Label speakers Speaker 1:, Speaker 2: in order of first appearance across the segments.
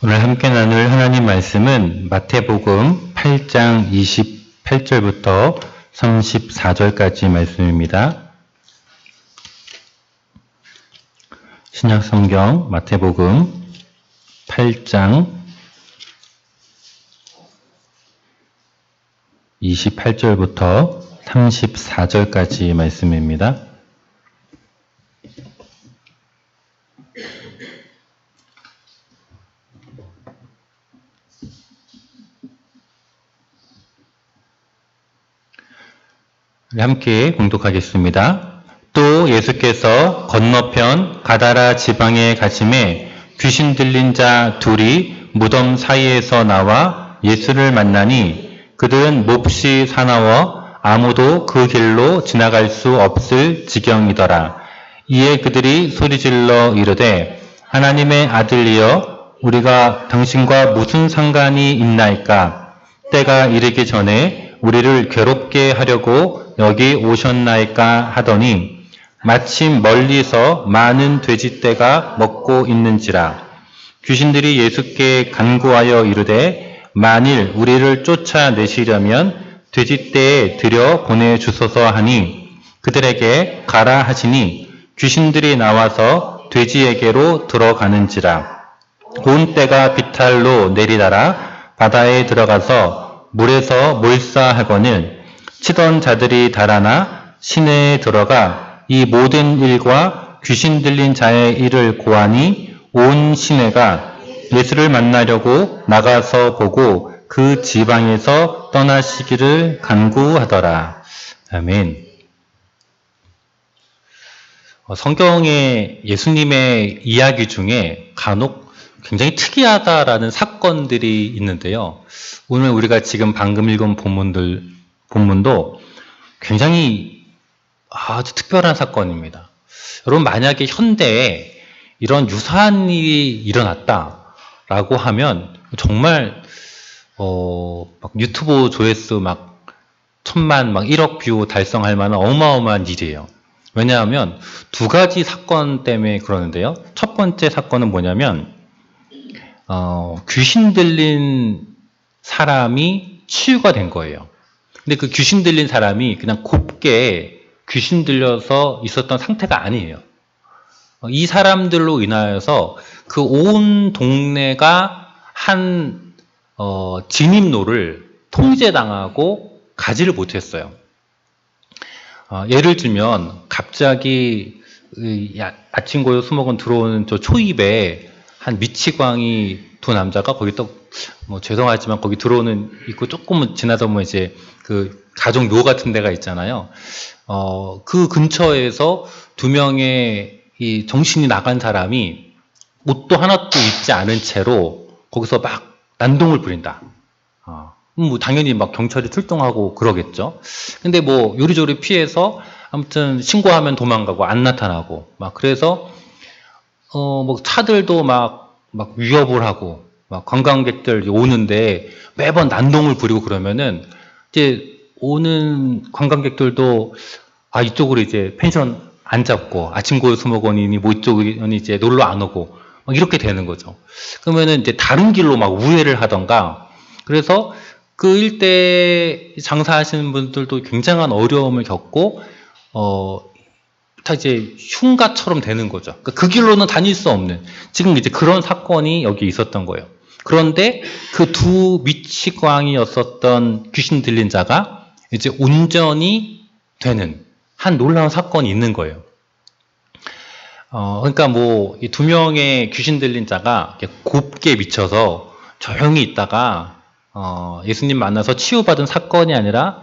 Speaker 1: 오늘 함께 나눌 하나님 말씀은 마태복음 8장 28절부터 34절까지 말씀입니다. 신약성경 마태복음 8장 28절부터 34절까지 말씀입니다. 함께 봉독하겠습니다. 또 예수께서 건너편 가다라 지방에 가심에 귀신 들린 자 둘이 무덤 사이에서 나와 예수를 만나니 그들은 몹시 사나워 아무도 그 길로 지나갈 수 없을 지경이더라. 이에 그들이 소리질러 이르되 하나님의 아들이여 우리가 당신과 무슨 상관이 있나이까? 때가 이르기 전에 우리를 괴롭게 하려고 여기 오셨나이까 하더니 마침 멀리서 많은 돼지떼가 먹고 있는지라. 귀신들이 예수께 간구하여 이르되 만일 우리를 쫓아내시려면 돼지떼에 들여 보내주소서 하니 그들에게 가라 하시니 귀신들이 나와서 돼지에게로 들어가는지라. 온 떼가 비탈로 내리달아 바다에 들어가서 물에서 몰사하거늘 치던 자들이 달아나 시내에 들어가 이 모든 일과 귀신 들린 자의 일을 고하니 온 시내가 예수를 만나려고 나가서 보고 그 지방에서 떠나시기를 간구하더라. 아멘. 성경의 예수님의 이야기 중에 간혹 굉장히 특이하다라는 사건들이 있는데요. 오늘 우리가 지금 방금 읽은 본문도 굉장히 아주 특별한 사건입니다. 여러분, 만약에 현대에 이런 유사한 일이 일어났다라고 하면 정말 막 유튜브 조회수 막 1000만, 막 1억 뷰 달성할 만한 어마어마한 일이에요. 왜냐하면 두 가지 사건 때문에 그러는데요. 첫 번째 사건은 뭐냐면 귀신 들린 사람이 치유가 된 거예요. 근데 그 귀신 들린 사람이 그냥 곱게 귀신 들려서 있었던 상태가 아니에요. 이 사람들로 인하여서 그 온 동네가 한 진입로를 통제당하고 가지를 못했어요. 예를 들면 갑자기 아침 고요 수목원 들어오는 저 초입에 한 미치광이 두 남자가 거기 또 죄송하지만 거기 들어오는 있고 조금 지나다 보면 이제 그 가족 묘 같은 데가 있잖아요. 그 근처에서 두 명의 이 정신이 나간 사람이 옷도 하나도 입지 않은 채로 거기서 막 난동을 부린다. 당연히 막 경찰이 출동하고 그러겠죠. 근데 요리조리 피해서 아무튼 신고하면 도망가고 안 나타나고 막 그래서 차들도 막 위협을 하고 막 관광객들 오는데 매번 난동을 부리고 그러면은 이제 오는 관광객들도 이쪽으로 이제 펜션 안 잡고 아침고요 수목원이니 이쪽이 이제 놀러 안 오고 막 이렇게 되는 거죠. 그러면은 이제 다른 길로 막 우회를 하던가 그래서 그 일대 장사하시는 분들도 굉장한 어려움을 겪고 다 이제 흉가처럼 되는 거죠. 그 길로는 다닐 수 없는 지금 이제 그런 사건이 여기 있었던 거예요. 그런데 그 두 미치광이었었던 귀신 들린 자가 이제 온전히 되는 한 놀라운 사건이 있는 거예요. 그러니까 이 두 명의 귀신 들린 자가 곱게 미쳐서 조용히 있다가 예수님 만나서 치유받은 사건이 아니라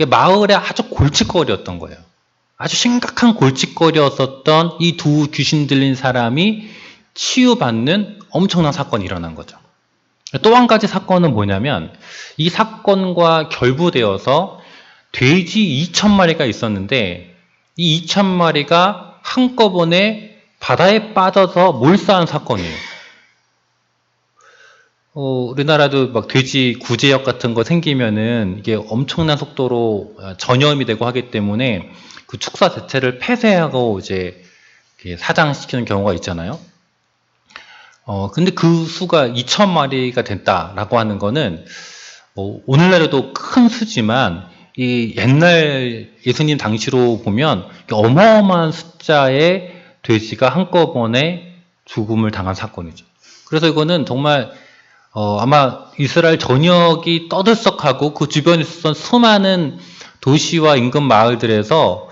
Speaker 1: 마을의 아주 골칫거리였던 거예요. 아주 심각한 골칫거리였었던 이 두 귀신 들린 사람이 치유받는 엄청난 사건이 일어난 거죠. 또 한 가지 사건은 뭐냐면 이 사건과 결부되어서 돼지 2000마리가 있었는데 이 2000마리가 한꺼번에 바다에 빠져서 몰사한 사건이에요. 우리나라도 막 돼지 구제역 같은 거 생기면은 이게 엄청난 속도로 전염이 되고 하기 때문에 그 축사 자체를 폐쇄하고 이제 사장시키는 경우가 있잖아요. 근데 그 수가 2,000마리가 됐다라고 하는 거는 오늘날에도 큰 수지만 이 옛날 예수님 당시로 보면 어마어마한 숫자의 돼지가 한꺼번에 죽음을 당한 사건이죠. 그래서 이거는 정말 아마 이스라엘 전역이 떠들썩하고 그 주변에 있었던 수많은 도시와 인근 마을들에서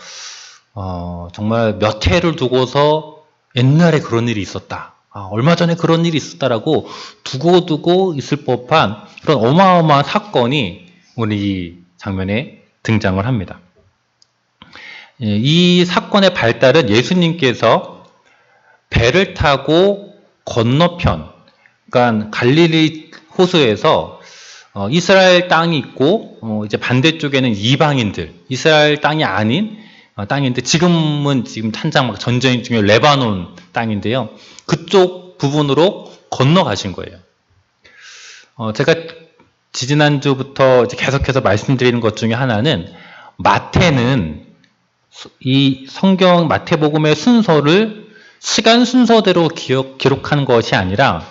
Speaker 1: 정말 몇 해를 두고서 옛날에 그런 일이 있었다. 얼마 전에 그런 일이 있었다라고 두고두고 있을 법한 그런 어마어마한 사건이 오늘 이 장면에 등장을 합니다. 이 사건의 발달은 예수님께서 배를 타고 건너편, 그러니까 갈릴리 호수에서 이스라엘 땅이 있고 이제 반대쪽에는 이방인들, 이스라엘 땅이 아닌 땅인데 지금 한창 막 전쟁 중에 레바논 땅인데요. 그쪽 부분으로 건너가신 거예요. 제가 지지난주부터 이제 계속해서 말씀드리는 것 중에 하나는 마태는 이 성경 마태복음의 순서를 시간 순서대로 기록한 것이 아니라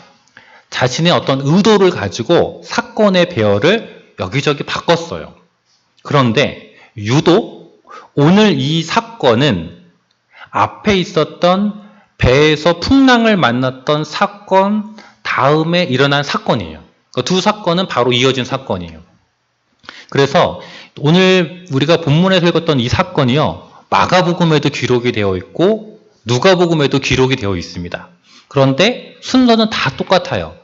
Speaker 1: 자신의 어떤 의도를 가지고 사건의 배열을 여기저기 바꿨어요. 그런데 유독 오늘 이 사건은 앞에 있었던 배에서 풍랑을 만났던 사건 다음에 일어난 사건이에요. 그 두 사건은 바로 이어진 사건이에요. 그래서 오늘 우리가 본문에서 읽었던 이 사건이요, 마가복음에도 기록이 되어 있고 누가복음에도 기록이 되어 있습니다. 그런데 순서는 다 똑같아요.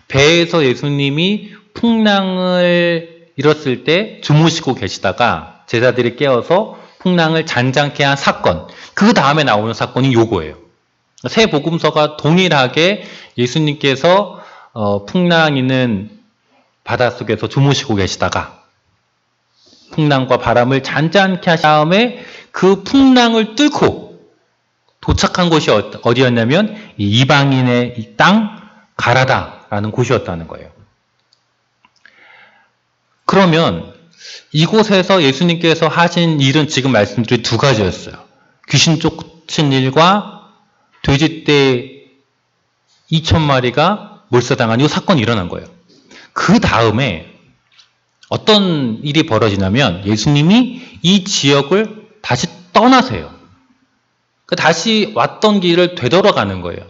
Speaker 1: 배에서 예수님이 풍랑을 일었을 때 주무시고 계시다가 제자들이 깨어서 풍랑을 잔잔케 한 사건, 그 다음에 나오는 사건이 요거예요. 세 복음서가 동일하게 예수님께서 풍랑 있는 바닷속에서 주무시고 계시다가 풍랑과 바람을 잔잔케 하신 다음에 그 풍랑을 뚫고 도착한 곳이 어디였냐면 이 이방인의 이 땅 가라다라는 곳이었다는 거예요. 그러면 이곳에서 예수님께서 하신 일은 지금 말씀드린 두 가지였어요. 귀신 쫓은 일과 돼지떼 2,000마리가 몰살당한 이 사건이 일어난 거예요. 그 다음에 어떤 일이 벌어지냐면 예수님이 이 지역을 다시 떠나세요. 다시 왔던 길을 되돌아가는 거예요.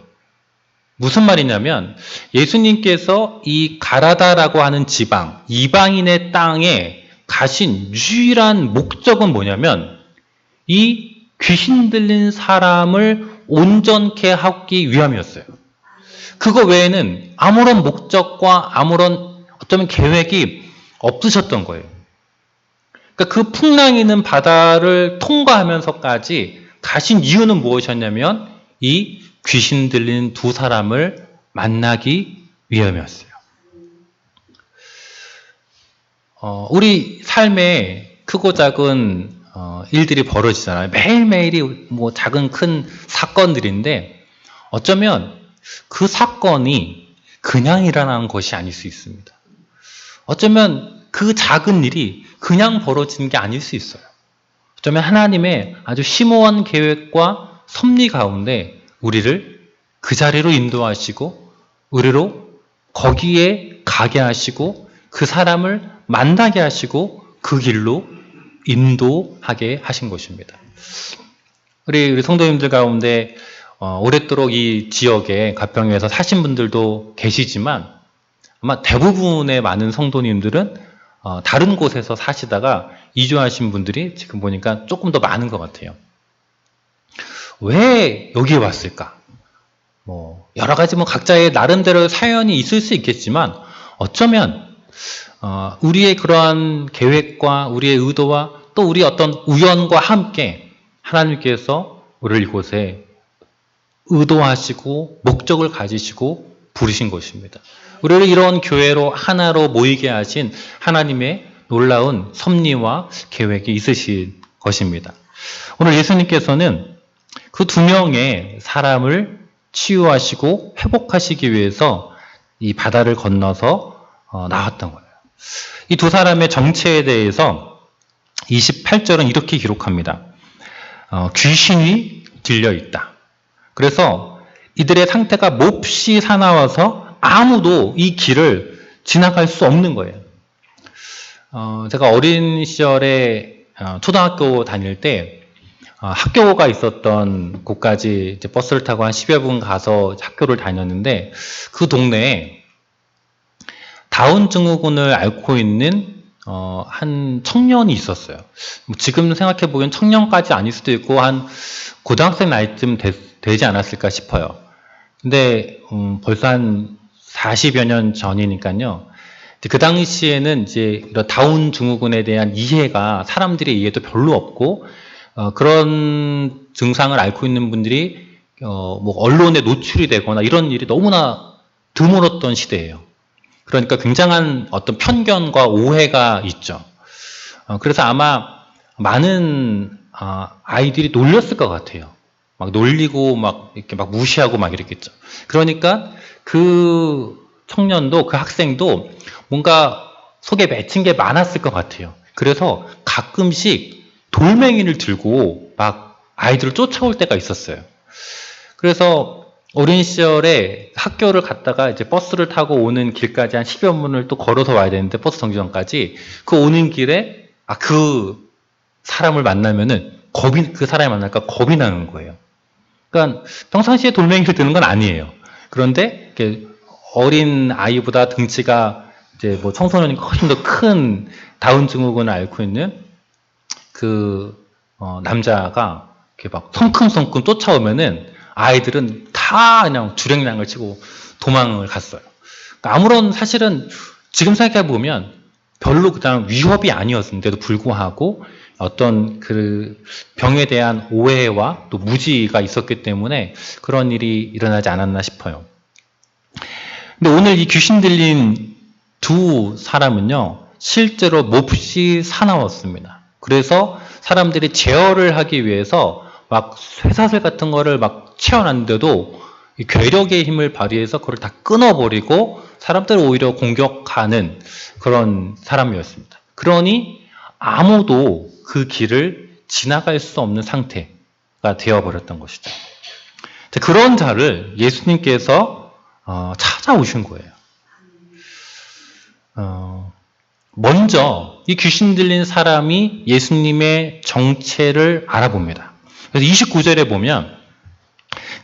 Speaker 1: 무슨 말이냐면 예수님께서 이 가라다라고 하는 지방, 이방인의 땅에 가신 유일한 목적은 뭐냐면 이 귀신 들린 사람을 온전케 하기 위함이었어요. 그거 외에는 아무런 목적과 아무런 어쩌면 계획이 없으셨던 거예요. 그러니까 그 풍랑이 있는 바다를 통과하면서까지 가신 이유는 무엇이었냐면 이 귀신 들린 두 사람을 만나기 위함이었어요. 우리 삶에 크고 작은 일들이 벌어지잖아요. 매일매일이 뭐 작은 큰 사건들인데 어쩌면 그 사건이 그냥 일어난 것이 아닐 수 있습니다. 어쩌면 그 작은 일이 그냥 벌어지는 게 아닐 수 있어요. 어쩌면 하나님의 아주 심오한 계획과 섭리 가운데 우리를 그 자리로 인도하시고 우리로 거기에 가게 하시고 그 사람을 만나게 하시고 그 길로 인도하게 하신 것입니다. 우리 성도님들 가운데 오랫도록 이 지역에 가평에서 사신 분들도 계시지만 아마 대부분의 많은 성도님들은 다른 곳에서 사시다가 이주하신 분들이 지금 보니까 조금 더 많은 것 같아요. 왜 여기에 왔을까? 여러 가지 각자의 나름대로 사연이 있을 수 있겠지만 어쩌면 우리의 그러한 계획과 우리의 의도와 또 우리 어떤 우연과 함께 하나님께서 우리를 이곳에 의도하시고 목적을 가지시고 부르신 것입니다. 우리를 이런 교회로 하나로 모이게 하신 하나님의 놀라운 섭리와 계획이 있으신 것입니다. 오늘 예수님께서는 그 두 명의 사람을 치유하시고 회복하시기 위해서 이 바다를 건너서 나왔던 거예요. 이 두 사람의 정체에 대해서 28절은 이렇게 기록합니다. 귀신이 들려 있다. 그래서 이들의 상태가 몹시 사나워서 아무도 이 길을 지나갈 수 없는 거예요. 제가 어린 시절에 초등학교 다닐 때 학교가 있었던 곳까지 이제 버스를 타고 한 10여 분 가서 학교를 다녔는데, 그 동네에 다운 증후군을 앓고 있는 한 청년이 있었어요. 지금 생각해 보면 청년까지 아닐 수도 있고 한 고등학생 나이쯤 되지 않았을까 싶어요. 근데 벌써 한 40여 년 전이니까요. 그 당시에는 이제 이런 다운 증후군에 대한 이해가, 사람들의 이해도 별로 없고, 그런 증상을 앓고 있는 분들이 뭐 언론에 노출이 되거나 이런 일이 너무나 드물었던 시대예요. 그러니까 굉장한 어떤 편견과 오해가 있죠. 그래서 아마 많은 아이들이 놀렸을 것 같아요. 막 놀리고 막 이렇게 막 무시하고 막 이랬겠죠. 그러니까 그 청년도, 그 학생도 뭔가 속에 맺힌 게 많았을 것 같아요. 그래서 가끔씩 돌멩이를 들고 막 아이들을 쫓아올 때가 있었어요. 그래서 어린 시절에 학교를 갔다가 이제 버스를 타고 오는 길까지 한 10여 분을 또 걸어서 와야 되는데, 버스 정류장까지 그 오는 길에 그 사람을 만나면은 그 사람을 만날까 겁이 나는 거예요. 그러니까 평상시에 돌멩이를 드는 건 아니에요. 그런데 어린 아이보다 등치가 이제 뭐 청소년이 훨씬 더 큰 다운 증후군을 앓고 있는 그 남자가 이렇게 막 성큼성큼 쫓아오면은 아이들은 다 그냥 주랭랑을 치고 도망을 갔어요. 그러니까 아무런, 사실은 지금 생각해 보면 별로 그냥 위협이 아니었는데도 불구하고 어떤 그 병에 대한 오해와 또 무지가 있었기 때문에 그런 일이 일어나지 않았나 싶어요. 근데 오늘 이 귀신 들린 두 사람은요, 실제로 몹시 사나웠습니다. 그래서 사람들이 제어를 하기 위해서 막 쇠사슬 같은 거를 막 채워놨는데도 이 괴력의 힘을 발휘해서 그걸 다 끊어버리고 사람들을 오히려 공격하는 그런 사람이었습니다. 그러니 아무도 그 길을 지나갈 수 없는 상태가 되어버렸던 것이죠. 그런 자를 예수님께서 찾아오신 거예요. 먼저 이 귀신 들린 사람이 예수님의 정체를 알아봅니다. 그래서 29절에 보면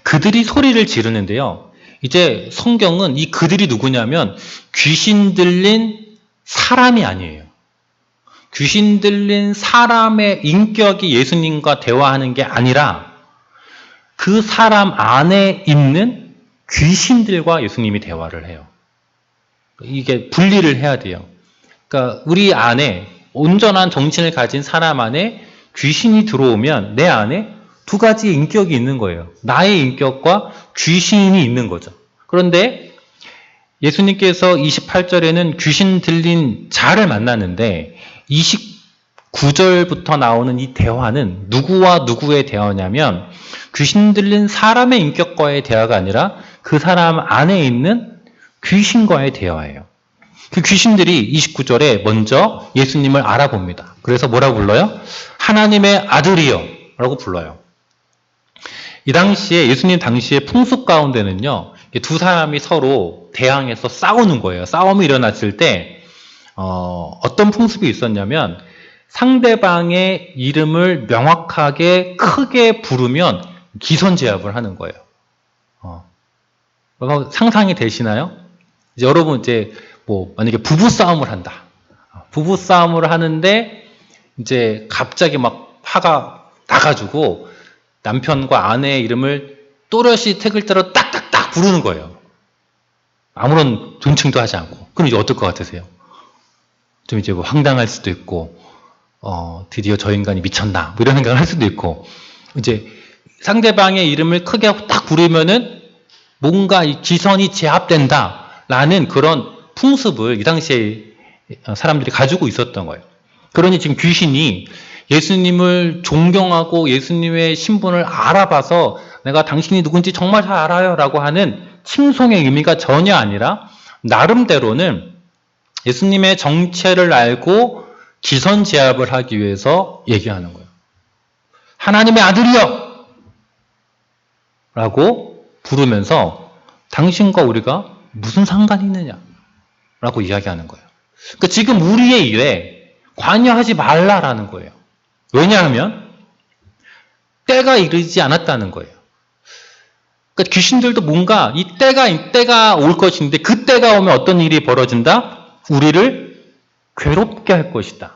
Speaker 1: 그들이 소리를 지르는데요. 이제 성경은 이 그들이 누구냐면 귀신 들린 사람이 아니에요. 귀신 들린 사람의 인격이 예수님과 대화하는 게 아니라 그 사람 안에 있는 귀신들과 예수님이 대화를 해요. 이게 분리를 해야 돼요. 그러니까 우리 안에 온전한 정신을 가진 사람 안에 귀신이 들어오면 내 안에 두 가지 인격이 있는 거예요. 나의 인격과 귀신이 있는 거죠. 그런데 예수님께서 28절에는 귀신 들린 자를 만나는데 29절부터 나오는 이 대화는 누구와 누구의 대화냐면 귀신 들린 사람의 인격과의 대화가 아니라 그 사람 안에 있는 귀신과의 대화예요. 그 귀신들이 29절에 먼저 예수님을 알아봅니다. 그래서 뭐라고 불러요? 하나님의 아들이요 라고 불러요. 이 당시에, 예수님 당시의 풍습 가운데는요, 두 사람이 서로 대항해서 싸우는 거예요. 싸움이 일어났을 때 어떤 풍습이 있었냐면 상대방의 이름을 명확하게 크게 부르면 기선제압을 하는 거예요. 상상이 되시나요? 이제 여러분 이제 뭐 만약에 부부 싸움을 한다. 부부 싸움을 하는데 이제 갑자기 막 화가 나가지고 남편과 아내의 이름을 또렷이 태글자로 딱딱딱 부르는 거예요. 아무런 존칭도 하지 않고. 그럼 이제 어떨 것 같으세요? 좀 이제 뭐 황당할 수도 있고, 드디어 저 인간이 미쳤나, 뭐 이런 생각을 할 수도 있고, 이제 상대방의 이름을 크게 하고 딱 부르면은 뭔가 이 기선이 제압된다라는 그런 풍습을 이 당시에 사람들이 가지고 있었던 거예요. 그러니 지금 귀신이 예수님을 존경하고 예수님의 신분을 알아봐서 내가 당신이 누군지 정말 잘 알아요 라고 하는 칭송의 의미가 전혀 아니라 나름대로는 예수님의 정체를 알고 기선제압을 하기 위해서 얘기하는 거예요. 하나님의 아들이여! 라고 부르면서 당신과 우리가 무슨 상관이 있느냐 라고 이야기하는 거예요. 그러니까 지금 우리의 일에 관여하지 말라라는 거예요. 왜냐하면 때가 이르지 않았다는 거예요. 그러니까 귀신들도 뭔가 이 때가 올 것인데 그 때가 오면 어떤 일이 벌어진다? 우리를 괴롭게 할 것이다.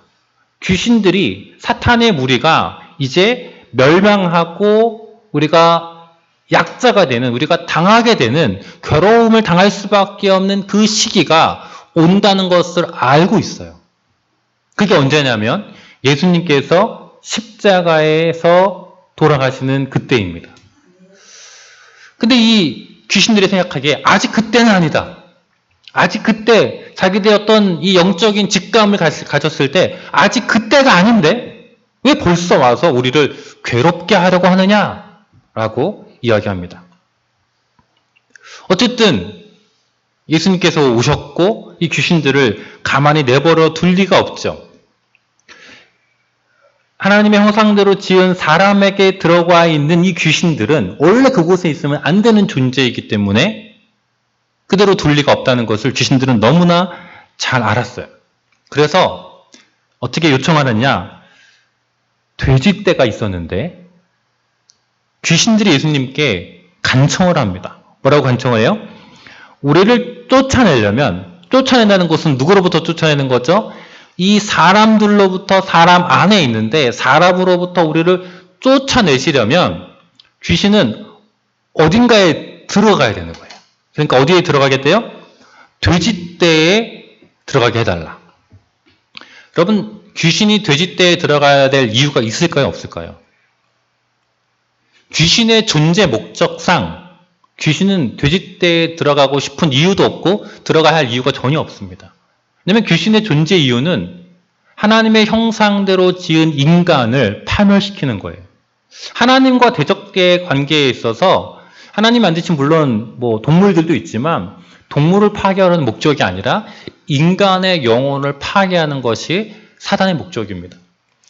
Speaker 1: 귀신들이 사탄의 무리가 이제 멸망하고 우리가 약자가 되는, 우리가 당하게 되는, 괴로움을 당할 수밖에 없는 그 시기가 온다는 것을 알고 있어요. 그게 언제냐면 예수님께서 십자가에서 돌아가시는 그때입니다. 근데 이 귀신들이 생각하기에 아직 그때는 아니다. 아직 그때 자기들의 어떤 이 영적인 직감을 가졌을 때 아직 그때가 아닌데 왜 벌써 와서 우리를 괴롭게 하려고 하느냐라고 이야기합니다. 어쨌든 예수님께서 오셨고 이 귀신들을 가만히 내버려 둘 리가 없죠. 하나님의 형상대로 지은 사람에게 들어가 있는 이 귀신들은 원래 그곳에 있으면 안 되는 존재이기 때문에 그대로 둘 리가 없다는 것을 귀신들은 너무나 잘 알았어요. 그래서 어떻게 요청하느냐? 돼지떼가 있었는데 귀신들이 예수님께 간청을 합니다. 뭐라고 간청을 해요? 우리를 쫓아낸다는 것은 누구로부터 쫓아내는 거죠? 이 사람들로부터 사람 안에 있는데 사람으로부터 우리를 쫓아내시려면 귀신은 어딘가에 들어가야 되는 거예요. 그러니까 어디에 들어가겠대요? 돼지떼에 들어가게 해달라. 여러분, 귀신이 돼지떼에 들어가야 될 이유가 있을까요? 없을까요? 귀신의 존재 목적상 귀신은 돼지떼에 들어가고 싶은 이유도 없고 들어가야 할 이유가 전혀 없습니다. 왜냐하면 귀신의 존재 이유는 하나님의 형상대로 지은 인간을 파멸시키는 거예요. 하나님과 대적의 관계에 있어서 하나님 만드신 물론 뭐 동물들도 있지만 동물을 파괴하는 목적이 아니라 인간의 영혼을 파괴하는 것이 사단의 목적입니다.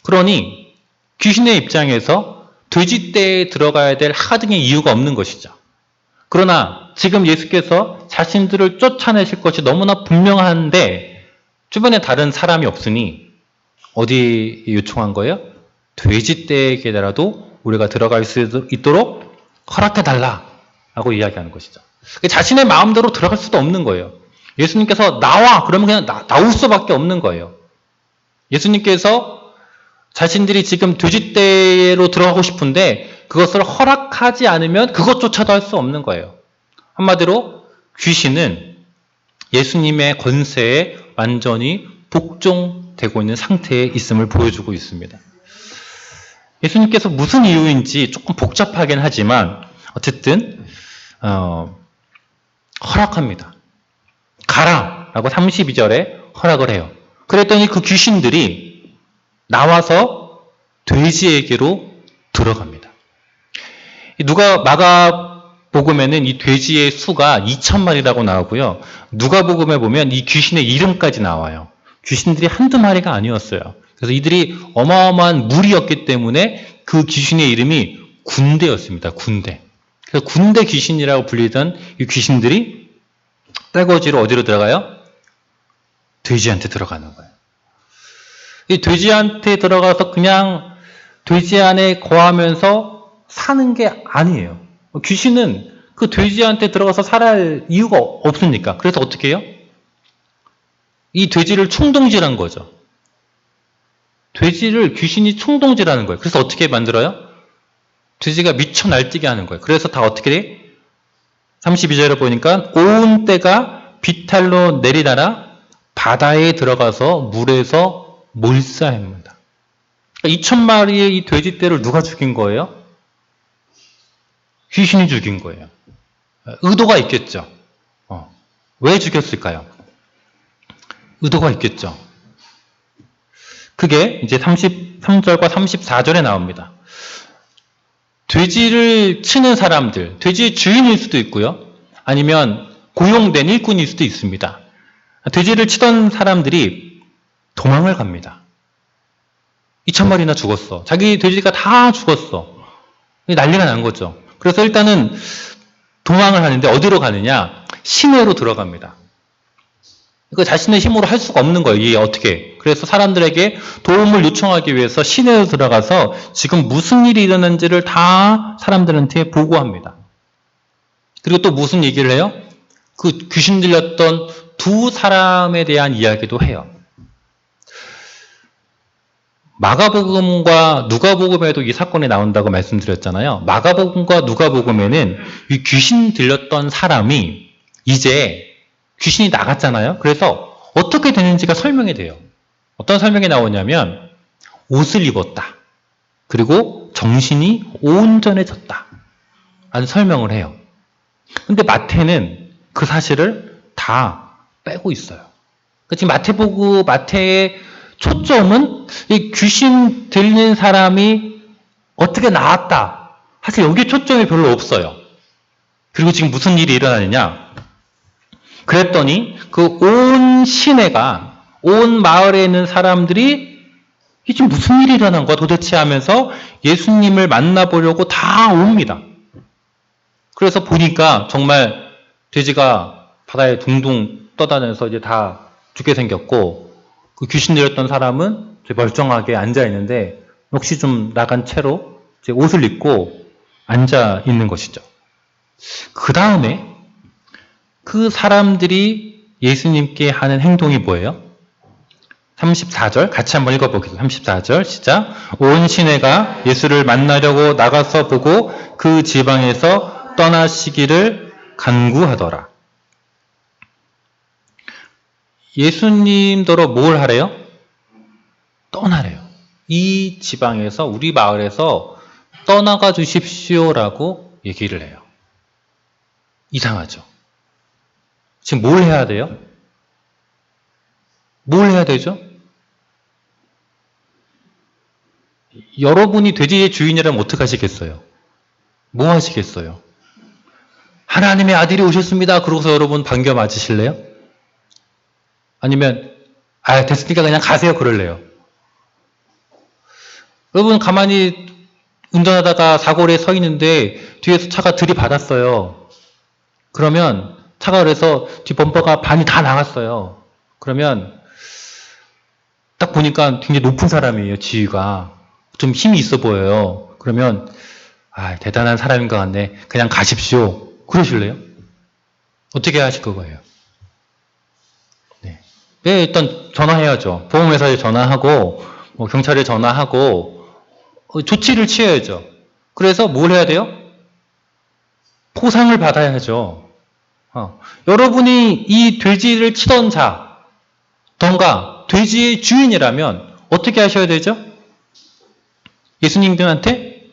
Speaker 1: 그러니 귀신의 입장에서 돼지떼에 들어가야 될 하등의 이유가 없는 것이죠. 그러나 지금 예수께서 자신들을 쫓아내실 것이 너무나 분명한데 주변에 다른 사람이 없으니 어디 요청한 거예요? 돼지떼에게라도 우리가 들어갈 수 있도록 허락해달라고 이야기하는 것이죠. 자신의 마음대로 들어갈 수도 없는 거예요. 예수님께서 나와! 그러면 그냥 나올 수밖에 없는 거예요. 예수님께서 자신들이 지금 돼지떼로 들어가고 싶은데 그것을 허락하지 않으면 그것조차도 할 수 없는 거예요. 한마디로 귀신은 예수님의 권세에 완전히 복종되고 있는 상태에 있음을 보여주고 있습니다. 예수님께서 무슨 이유인지 조금 복잡하긴 하지만 어쨌든 허락합니다. 가라! 라고 32절에 허락을 해요. 그랬더니 그 귀신들이 나와서 돼지에게로 들어갑니다. 마가복음에는 이 돼지의 수가 2,000마리라고 나오고요. 누가복음에 보면 이 귀신의 이름까지 나와요. 귀신들이 한두 마리가 아니었어요. 그래서 이들이 어마어마한 무리였기 때문에 그 귀신의 이름이 군대였습니다. 군대. 그래서 군대 귀신이라고 불리던 이 귀신들이 떼거지로 어디로 들어가요? 돼지한테 들어가는 거예요. 이 돼지한테 들어가서 그냥 돼지 안에 거하면서 사는 게 아니에요. 귀신은 그 돼지한테 들어가서 살아야 이유가 없으니까. 그래서 어떻게 해요? 이 돼지를 충동질한 거죠. 돼지를 귀신이 충동질하는 거예요. 그래서 어떻게 만들어요? 돼지가 미쳐 날뛰게 하는 거예요. 그래서 다 어떻게 돼? 32절에 보니까 온 때가 비탈로 내리다라 바다에 들어가서 물에서 몰사합니다. 2,000마리의 이 돼지떼를 누가 죽인 거예요? 귀신이 죽인 거예요. 의도가 있겠죠. 왜 죽였을까요? 의도가 있겠죠. 그게 이제 33절과 34절에 나옵니다. 돼지를 치는 사람들, 돼지의 주인일 수도 있고요. 아니면 고용된 일꾼일 수도 있습니다. 돼지를 치던 사람들이 도망을 갑니다. 2,000마리나 죽었어. 자기 돼지가 다 죽었어. 난리가 난 거죠. 그래서 일단은 도망을 하는데 어디로 가느냐? 시내로 들어갑니다. 이거 자신의 힘으로 할 수가 없는 거예요. 이게 어떻게. 그래서 사람들에게 도움을 요청하기 위해서 시내로 들어가서 지금 무슨 일이 일어난지를 다 사람들한테 보고합니다. 그리고 또 무슨 얘기를 해요? 그 귀신 들렸던 두 사람에 대한 이야기도 해요. 마가복음과 누가복음에도 이 사건이 나온다고 말씀드렸잖아요. 마가복음과 누가복음에는 이 귀신 들렸던 사람이 이제 귀신이 나갔잖아요. 그래서 어떻게 되는지가 설명이 돼요. 어떤 설명이 나오냐면 옷을 입었다. 그리고 정신이 온전해졌다. 라는 설명을 해요. 근데 마태는 그 사실을 다 빼고 있어요. 지금 마태의 초점은 이 귀신 들린 사람이 어떻게 나았다. 사실 여기에 초점이 별로 없어요. 그리고 지금 무슨 일이 일어나느냐. 그랬더니 그 온 시내가, 온 마을에 있는 사람들이 이게 지금 무슨 일이 일어난 거야 도대체 하면서 예수님을 만나보려고 다 옵니다. 그래서 보니까 정말 돼지가 바다에 둥둥 떠다녀서 이제 다 죽게 생겼고, 그 귀신 들렸던 사람은 멀쩡하게 앉아 있는데 역시 좀 나간 채로 이제 옷을 입고 앉아 있는 것이죠. 그 다음에 그 사람들이 예수님께 하는 행동이 뭐예요? 34절 같이 한번 읽어보겠습니다. 34절 시작. 온 시내가 예수를 만나려고 나가서 보고 그 지방에서 떠나시기를 간구하더라. 예수님더러 뭘 하래요? 떠나래요. 이 지방에서, 우리 마을에서 떠나가 주십시오라고 얘기를 해요. 이상하죠? 지금 뭘 해야 돼요? 뭘 해야 되죠? 여러분이 돼지의 주인이라면 어떻게 하시겠어요? 뭐 하시겠어요? 하나님의 아들이 오셨습니다. 그러고서 여러분 반겨 맞으실래요? 아니면 됐으니까 그냥 가세요 그럴래요? 여러분 가만히 운전하다가 사고리에 서 있는데 뒤에서 차가 들이받았어요. 그러면 차가 그래서 뒤 범퍼가 반이 다 나갔어요. 그러면 딱 보니까 굉장히 높은 사람이에요. 지위가 좀 힘이 있어 보여요. 그러면 대단한 사람인 것 같네. 그냥 가십시오. 그러실래요? 어떻게 하실 거예요? 네, 일단 전화해야죠. 보험회사에 전화하고 경찰에 전화하고 조치를 취해야죠. 그래서 뭘 해야 돼요? 포상을 받아야죠. 여러분이 이 돼지를 치던 자던가 돼지의 주인이라면 어떻게 하셔야 되죠? 예수님들한테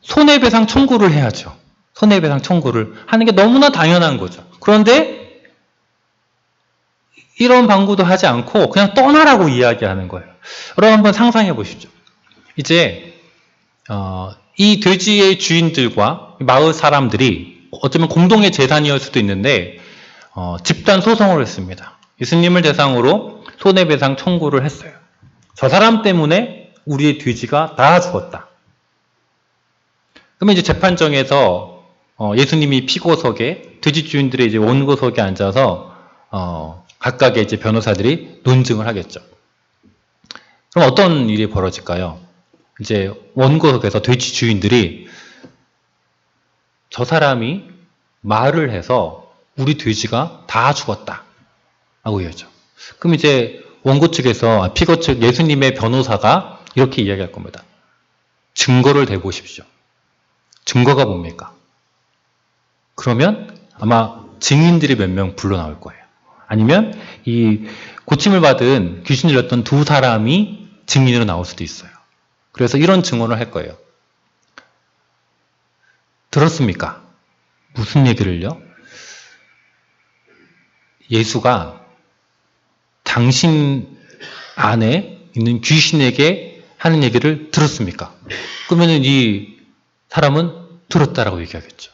Speaker 1: 손해배상 청구를 해야죠. 손해배상 청구를 하는 게 너무나 당연한 거죠. 그런데 이런 방구도 하지 않고 그냥 떠나라고 이야기하는 거예요. 여러분 한번 상상해 보십시오. 이제 이 돼지의 주인들과 마을 사람들이 어쩌면 공동의 재산이었을 수도 있는데 집단 소송을 했습니다. 예수님을 대상으로 손해배상 청구를 했어요. 저 사람 때문에 우리의 돼지가 다 죽었다. 그러면 이제 재판정에서 예수님이 피고석에, 돼지 주인들의 이제 원고석에 앉아서 각각의 이제 변호사들이 논증을 하겠죠. 그럼 어떤 일이 벌어질까요? 이제 원고석에서 돼지 주인들이 저 사람이 말을 해서 우리 돼지가 다 죽었다 라고 얘기하죠. 그럼 이제 원고 측에서, 피고 측 예수님의 변호사가 이렇게 이야기할 겁니다. 증거를 대보십시오. 증거가 뭡니까? 그러면 아마 증인들이 몇 명 불러 나올 거예요. 아니면 이 고침을 받은 귀신 들렸던 두 사람이 증인으로 나올 수도 있어요. 그래서 이런 증언을 할 거예요. 들었습니까? 무슨 얘기를요? 예수가 당신 안에 있는 귀신에게 하는 얘기를 들었습니까? 그러면 이 사람은 들었다라고 얘기하겠죠.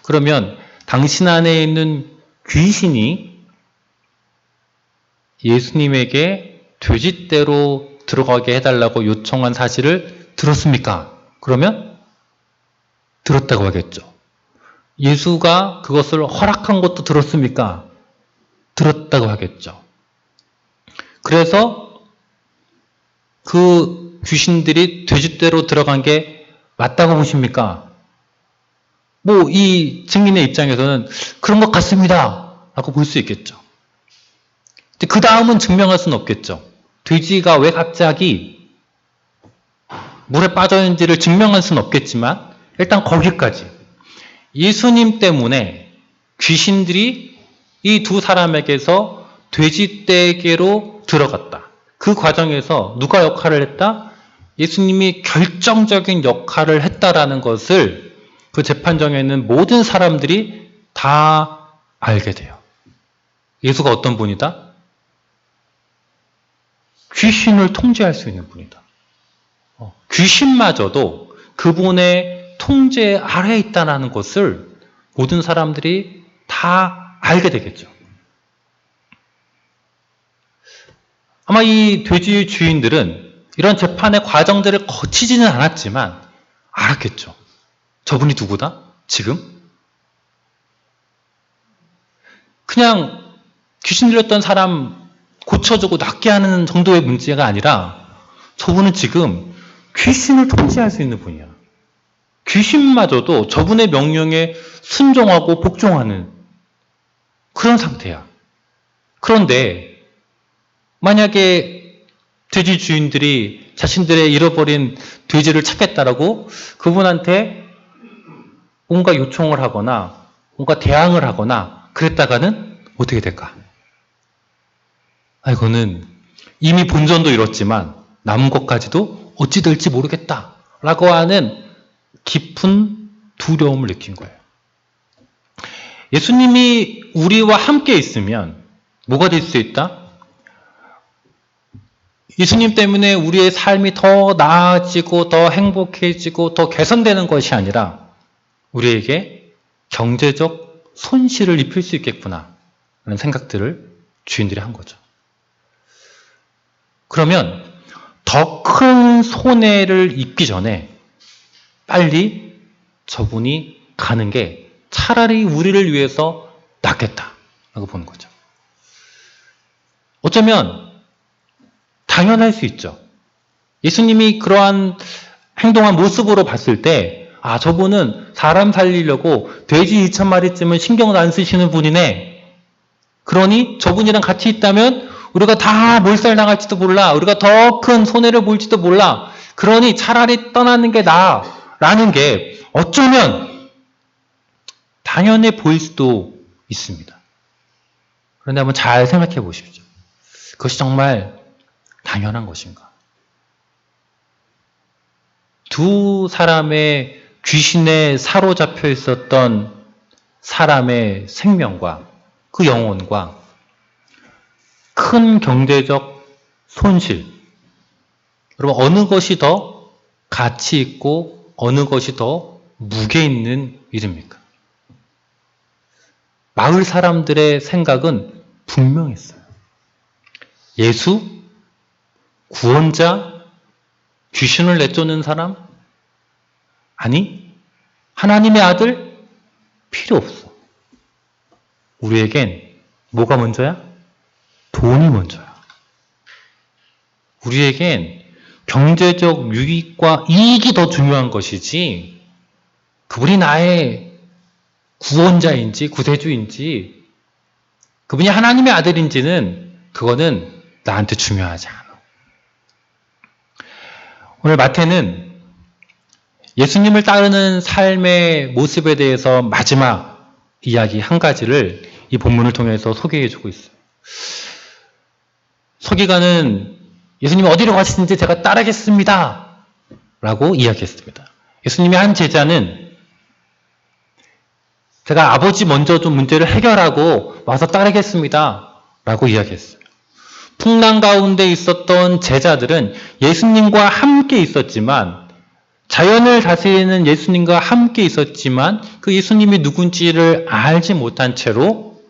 Speaker 1: 그러면 당신 안에 있는 귀신이 예수님에게 돼지떼로 들어가게 해달라고 요청한 사실을 들었습니까? 그러면 들었다고 하겠죠. 예수가 그것을 허락한 것도 들었습니까? 들었다고 하겠죠. 그래서 그 귀신들이 돼지떼로 들어간 게 맞다고 보십니까? 뭐 이 증인의 입장에서는 그런 것 같습니다 라고 볼 수 있겠죠. 그 다음은 증명할 수는 없겠죠. 돼지가 왜 갑자기 물에 빠졌는지를 증명할 수는 없겠지만 일단 거기까지 예수님 때문에 귀신들이 이 두 사람에게서 돼지떼에게로 들어갔다. 그 과정에서 누가 역할을 했다? 예수님이 결정적인 역할을 했다라는 것을 그 재판정에 있는 모든 사람들이 다 알게 돼요. 예수가 어떤 분이다? 귀신을 통제할 수 있는 분이다. 귀신마저도 그분의 통제 아래에 있다는 것을 모든 사람들이 다 알게 되겠죠. 아마 이 돼지 주인들은 이런 재판의 과정들을 거치지는 않았지만 알았겠죠. 저분이 누구다? 지금? 그냥 귀신 들렸던 사람 고쳐주고 낫게 하는 정도의 문제가 아니라 저분은 지금 귀신을 통제할 수 있는 분이야. 귀신마저도 저분의 명령에 순종하고 복종하는 그런 상태야. 그런데 만약에 돼지 주인들이 자신들의 잃어버린 돼지를 찾겠다라고 그분한테 뭔가 요청을 하거나 뭔가 대항을 하거나 그랬다가는 어떻게 될까? 이거는 이미 본전도 잃었지만 남은 것까지도 어찌 될지 모르겠다라고 하는 깊은 두려움을 느낀 거예요. 예수님이 우리와 함께 있으면 뭐가 될 수 있다? 예수님 때문에 우리의 삶이 더 나아지고 더 행복해지고 더 개선되는 것이 아니라 우리에게 경제적 손실을 입힐 수 있겠구나 라는 생각들을 주인들이 한 거죠. 그러면 더 큰 손해를 입기 전에 빨리 저분이 가는 게 차라리 우리를 위해서 낫겠다라고 보는 거죠. 어쩌면 당연할 수 있죠. 예수님이 그러한 행동한 모습으로 봤을 때 저분은 사람 살리려고 돼지 2,000마리쯤은 신경을 안 쓰시는 분이네. 그러니 저분이랑 같이 있다면 우리가 다 몰살 나갈지도 몰라. 우리가 더 큰 손해를 볼지도 몰라. 그러니 차라리 떠나는 게 나아라는 게 어쩌면 당연해 보일 수도 있습니다. 그런데 한번 잘 생각해 보십시오. 그것이 정말 당연한 것인가? 두 사람의 귀신에 사로잡혀 있었던 사람의 생명과 그 영혼과 큰 경제적 손실. 여러분, 어느 것이 더 가치 있고 어느 것이 더 무게 있는 일입니까? 마을 사람들의 생각은 분명했어요. 예수? 구원자? 귀신을 내쫓는 사람? 아니, 하나님의 아들? 필요 없어. 우리에겐 뭐가 먼저야? 돈이 먼저야. 우리에겐 경제적 유익과 이익이 더 중요한 것이지 그분이 나의 구원자인지 구세주인지 그분이 하나님의 아들인지는 그거는 나한테 중요하지 않아. 오늘 마태는 예수님을 따르는 삶의 모습에 대해서 마지막 이야기 한 가지를 이 본문을 통해서 소개해주고 있어요. 서기관은 예수님이 어디로 가시는지 제가 따르겠습니다 라고 이야기했습니다. 예수님의 한 제자는 제가 아버지 먼저 좀 문제를 해결하고 와서 따르겠습니다 라고 이야기했어요. 풍랑 가운데 있었던 제자들은 예수님과 함께 있었지만 자연을 다스리는 예수님과 함께 있었지만 그 예수님이 누군지를 알지 못한 채로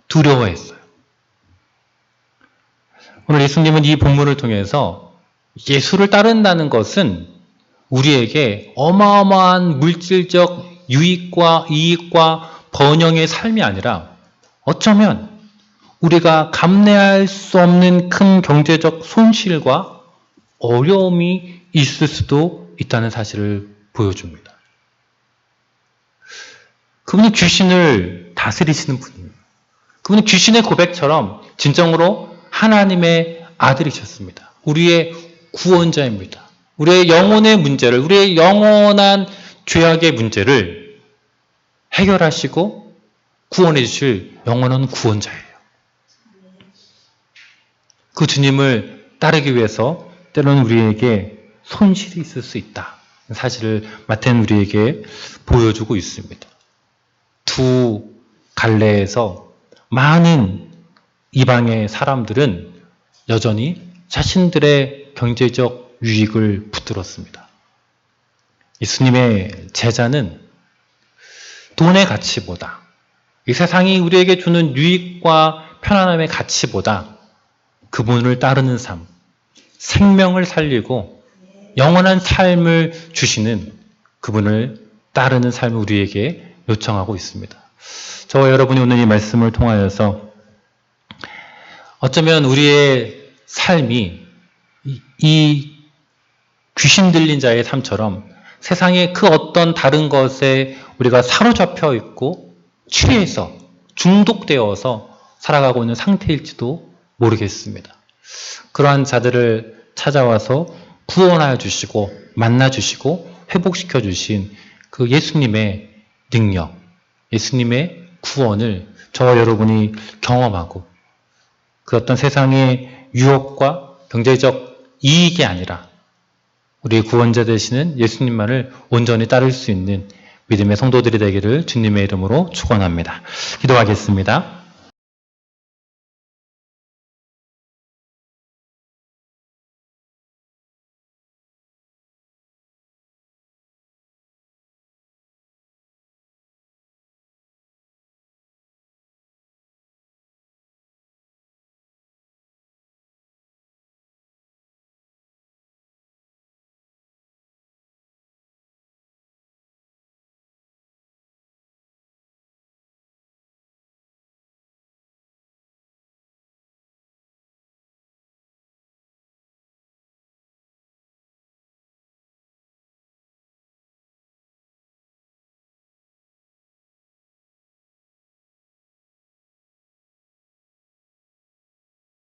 Speaker 1: 두려워했어요. 오늘 예수님은 이 본문을 통해서 예수를 따른다는 것은 우리에게 어마어마한 물질적 유익과 이익과 번영의 삶이 아니라 어쩌면 우리가 감내할 수 없는 큰 경제적 손실과 어려움이 있을 수도 있다는 사실을 보여줍니다. 그분은 귀신을 다스리시는 분입니다. 그분은 귀신의 고백처럼 진정으로 하나님의 아들이셨습니다. 우리의 구원자입니다. 우리의 영혼의 문제를, 우리의 영원한 죄악의 문제를 해결하시고 구원해 주실 영원한 구원자예요. 그 주님을 따르기 위해서 때로는 우리에게 손실이 있을 수 있다. 사실을 마태는 우리에게 보여주고 있습니다. 두 갈래에서 많은 이방의 사람들은 여전히 자신들의 경제적 유익을 붙들었습니다. 예수님의 제자는 돈의 가치보다, 이 세상이 우리에게 주는 유익과 편안함의 가치보다 그분을 따르는 삶, 생명을 살리고 영원한 삶을 주시는 그분을 따르는 삶을 우리에게 요청하고 있습니다. 저와 여러분이 오늘 이 말씀을 통하여서 어쩌면 우리의 삶이 이 귀신 들린 자의 삶처럼 세상의 그 어떤 다른 것에 우리가 사로잡혀 있고 취해서 중독되어서 살아가고 있는 상태일지도 모르겠습니다. 그러한 자들을 찾아와서 구원하여 주시고 만나 주시고 회복시켜 주신 그 예수님의 능력, 예수님의 구원을 저와 여러분이 경험하고 그 어떤 세상의 유혹과 경제적 이익이 아니라 우리의 구원자 되시는 예수님만을 온전히 따를 수 있는 믿음의 성도들이 되기를 주님의 이름으로 축원합니다. 기도하겠습니다.